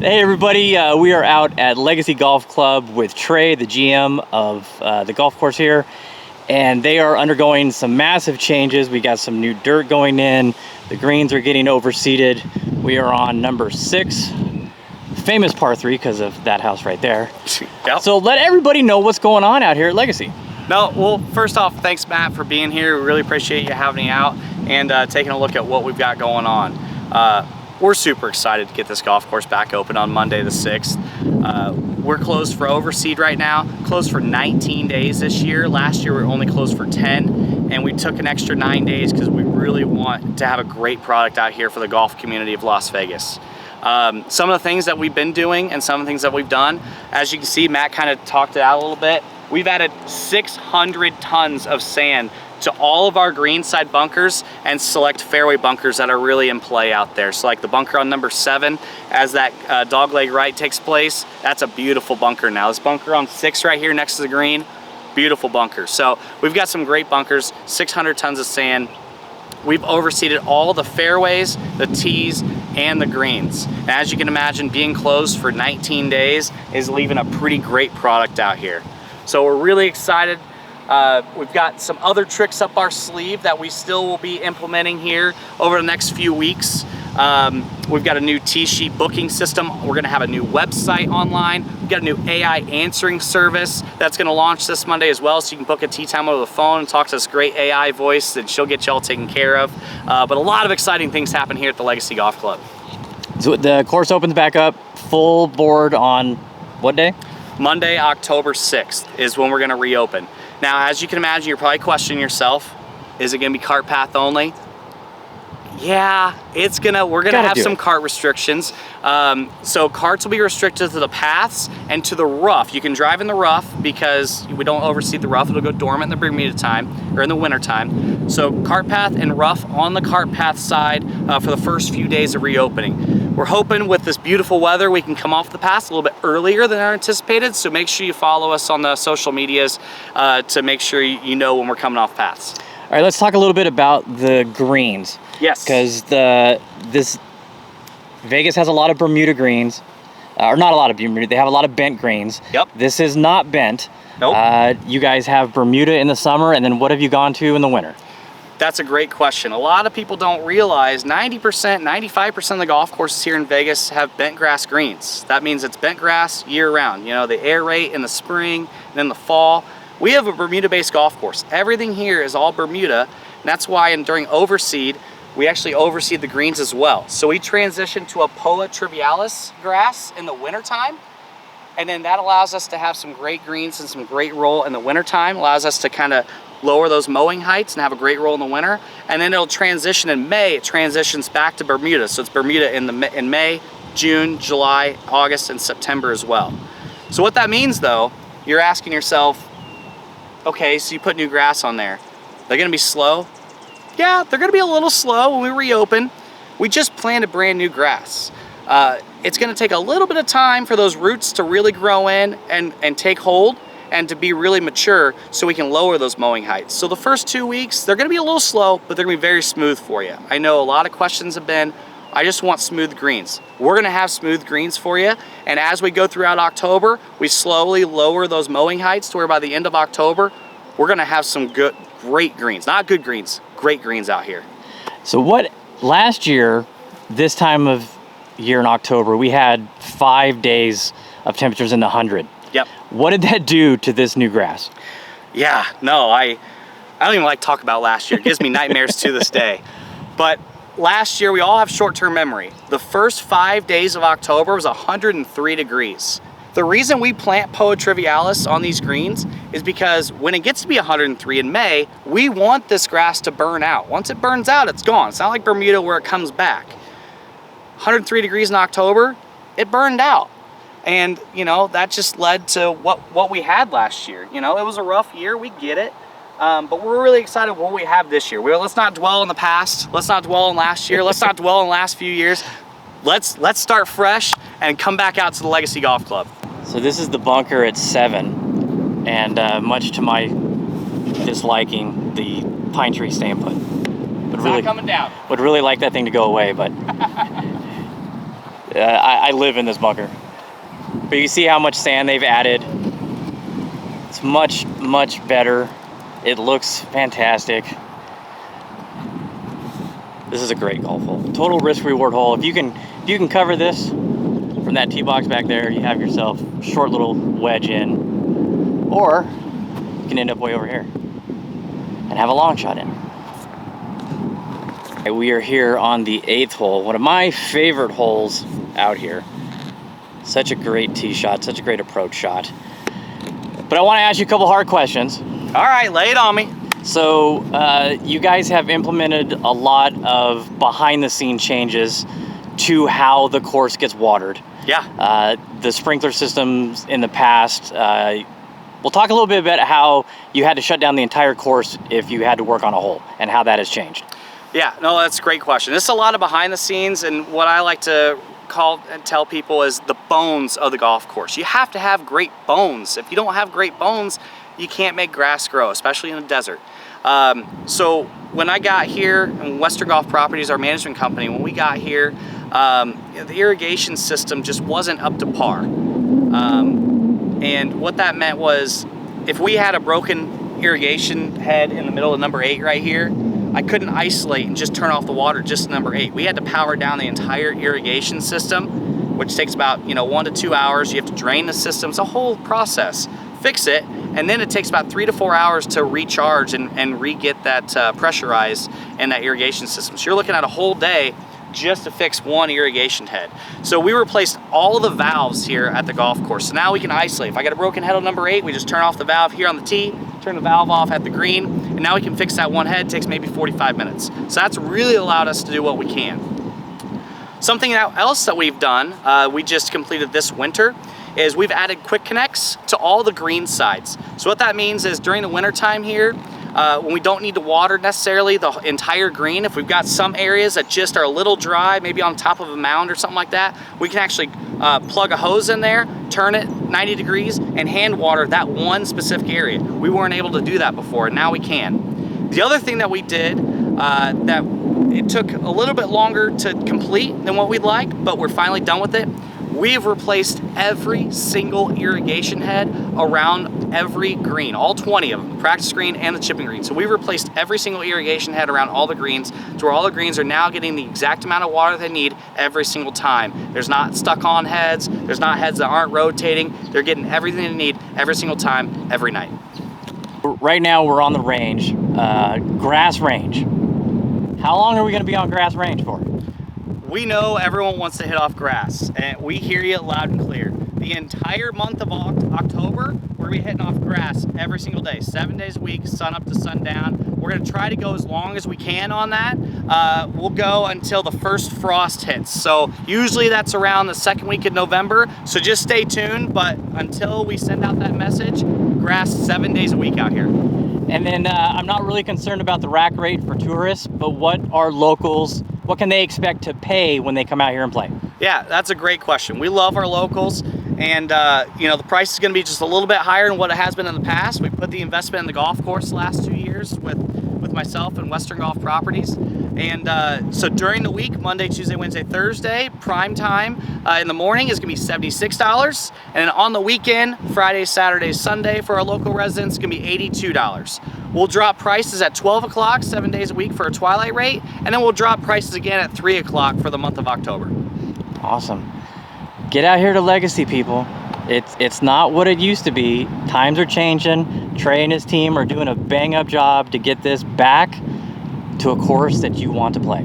Hey everybody, we are out at Legacy Golf Club with Trey, the GM of the golf course here, and they are undergoing some massive changes. We got some new dirt going in, the greens are getting overseeded. We are on number 6, famous par 3 because of that house right there. Yep. So let everybody know what's going on out here at Legacy. No, well, first off, thanks Matt for being here. We really appreciate you having me out and taking a look at what we've got going on. We're super excited to get this golf course back open on Monday the 6th. We're closed for overseed right now, closed for 19 days this year. Last year we were only closed for 10, and we took an extra 9 days because we really want to have a great product out here for the golf community of Las Vegas. Some of the things that we've been doing and some of the things that we've done, as you can see, Matt kind of talked it out a little bit. We've added 600 tons of sand to all of our greenside bunkers and select fairway bunkers that are really in play out there. So like the bunker on number 7, as that dogleg right takes place, that's a beautiful bunker now. This bunker on 6 right here next to the green, beautiful bunker. So we've got some great bunkers, 600 tons of sand. We've overseeded all the fairways, the tees, and the greens. And as you can imagine, being closed for 19 days is leaving a pretty great product out here. So we're really excited. We've got some other tricks up our sleeve that we still will be implementing here over the next few weeks. We've got a new tee sheet booking system. We're gonna have a new website online. We've got a new AI answering service that's gonna launch this Monday as well, so you can book a tee time over the phone and talk to this great AI voice, and she'll get you all taken care of. But a lot of exciting things happen here at the Legacy Golf Club. So the course opens back up, full board on what day? Monday, October 6th is when we're gonna reopen. Now, as you can imagine, you're probably questioning yourself, is it gonna be cart path only? Yeah, we're gonna have some cart restrictions. So carts will be restricted to the paths and to the rough. You can drive in the rough because we don't overseed the rough. It'll go dormant in the Bermuda time, or in the winter time. So cart path and rough on the cart path side for the first few days of reopening. We're hoping with this beautiful weather, we can come off the paths a little bit earlier than anticipated. So make sure you follow us on the social medias to make sure you know when we're coming off paths. All right, let's talk a little bit about the greens. Yes. Because Vegas has a lot of Bermuda greens, or not a lot of Bermuda, they have a lot of bent greens. Yep. This is not bent. Nope. You guys have Bermuda in the summer, and then what have you gone to in the winter? That's a great question. A lot of people don't realize 90%, 95% of the golf courses here in Vegas have bent grass greens. That means it's bent grass year round. You know, they aerate in the spring and in the fall. We have a Bermuda-based golf course. Everything here is all Bermuda, and that's why during overseed, we actually overseed the greens as well. So we transitioned to a Poa trivialis grass in the wintertime, and then that allows us to have some great greens and some great roll in the wintertime, allows us to kind of lower those mowing heights and have a great roll in the winter. And then it'll transition in May, it transitions back to Bermuda. So it's Bermuda in May, June, July, August, and September as well. So what that means though, you're asking yourself, okay, so you put new grass on there. They're gonna be slow? Yeah, they're gonna be a little slow when we reopen. We just planted brand new grass. It's gonna take a little bit of time for those roots to really grow in and take hold and to be really mature so we can lower those mowing heights. So the first 2 weeks, they're gonna be a little slow, but they're gonna be very smooth for you. I know a lot of questions have been, I just want smooth greens. We're gonna have smooth greens for you, and as we go throughout October, we slowly lower those mowing heights to where by the end of October, we're gonna have some great greens. Not good greens, great greens out here. So last year, this time of year in October, we had 5 days of temperatures in the 100. Yep. What did that do to this new grass? Yeah, no, I don't even like to talk about last year. It gives me nightmares to this day. But last year, we all have short-term memory. The first 5 days of October was 103 degrees. The reason we plant Poa trivialis on these greens is because when it gets to be 103 in May, we want this grass to burn out. Once it burns out, it's gone. It's not like Bermuda where it comes back. 103 degrees in October, it burned out. And you know, that just led to what we had last year. You know, it was a rough year, we get it. But we're really excited what we have this year. Let's not dwell in the past. Let's not dwell in last year. Let's not dwell in the last few years. Let's start fresh and come back out to the Legacy Golf Club. So this is the bunker at 7, and much to my disliking, the pine tree staying put. It's not coming down. Would really like that thing to go away, but I live in this bunker. But you see how much sand they've added. It's much, much better. It looks fantastic. This is a great golf hole. Total risk reward hole. If you can cover this from that tee box back there, you have yourself a short little wedge in, or you can end up way over here and have a long shot in. Okay, we are here on the 8th hole, one of my favorite holes out here. Such a great tee shot, such a great approach shot. But I want to ask you a couple hard questions. All right, lay it on me. So you guys have implemented a lot of behind the scenes changes to how the course gets watered. Yeah. The sprinkler systems in the past, we'll talk a little bit about how you had to shut down the entire course if you had to work on a hole and how that has changed. Yeah, no, that's a great question. This is a lot of behind the scenes, and what I like to call and tell people is the bones of the golf course. You have to have great bones. If you don't have great bones, you can't make grass grow, especially in the desert. So when I got here, and Western Golf Properties, our management company, when we got here, the irrigation system just wasn't up to par. And what that meant was, if we had a broken irrigation head in the middle of number 8 right here, I couldn't isolate and just turn off the water just number 8. We had to power down the entire irrigation system, which takes about 1 to 2 hours. You have to drain the system. It's a whole process. Fix it, and then it takes about 3 to 4 hours to recharge and re-get that pressurized in that irrigation system. So you're looking at a whole day just to fix one irrigation head. So we replaced all of the valves here at the golf course. So now we can isolate. If I got a broken head on number 8, we just turn off the valve here on the tee, turn the valve off at the green, and now we can fix that one head. It takes maybe 45 minutes. So that's really allowed us to do what we can. Something else that we've done, we just completed this winter, is we've added quick connects to all the green sides. So what that means is during the winter time here, when we don't need to water necessarily the entire green, if we've got some areas that just are a little dry, maybe on top of a mound or something like that, we can actually plug a hose in there, turn it 90 degrees, and hand water that one specific area. We weren't able to do that before, and now we can. The other thing that we did that it took a little bit longer to complete than what we'd like, but we're finally done with it. We've replaced every single irrigation head around every green, all 20 of them, the practice green and the chipping green. So we've replaced every single irrigation head around all the greens to where all the greens are now getting the exact amount of water they need every single time. There's not stuck on heads, there's not heads that aren't rotating. They're getting everything they need every single time, every night. Right now we're on the range, grass range. How long are we gonna be on grass range for? We know everyone wants to hit off grass, and we hear you loud and clear. The entire month of October, we're gonna be hitting off grass every single day, 7 days a week, sun up to sundown. We're gonna try to go as long as we can on that. We'll go until the first frost hits. So usually that's around the 2nd week of November, so just stay tuned, but until we send out that message, grass 7 days a week out here. And then I'm not really concerned about the rack rate for tourists, but what can they expect to pay when they come out here and play? Yeah, that's a great question. We love our locals, and the price is going to be just a little bit higher than what it has been in the past. We put the investment in the golf course the last 2 years with myself and Western Golf Properties. And so during the week, Monday, Tuesday, Wednesday, Thursday, prime time in the morning is going to be $76. And then on the weekend, Friday, Saturday, Sunday for our local residents, it's going to be $82. We'll drop prices at 12 o'clock, 7 days a week for a twilight rate. And then we'll drop prices again at 3 o'clock for the month of October. Awesome. Get out here to Legacy, people. It's not what it used to be. Times are changing. Trey and his team are doing a bang-up job to get this back to a course that you want to play.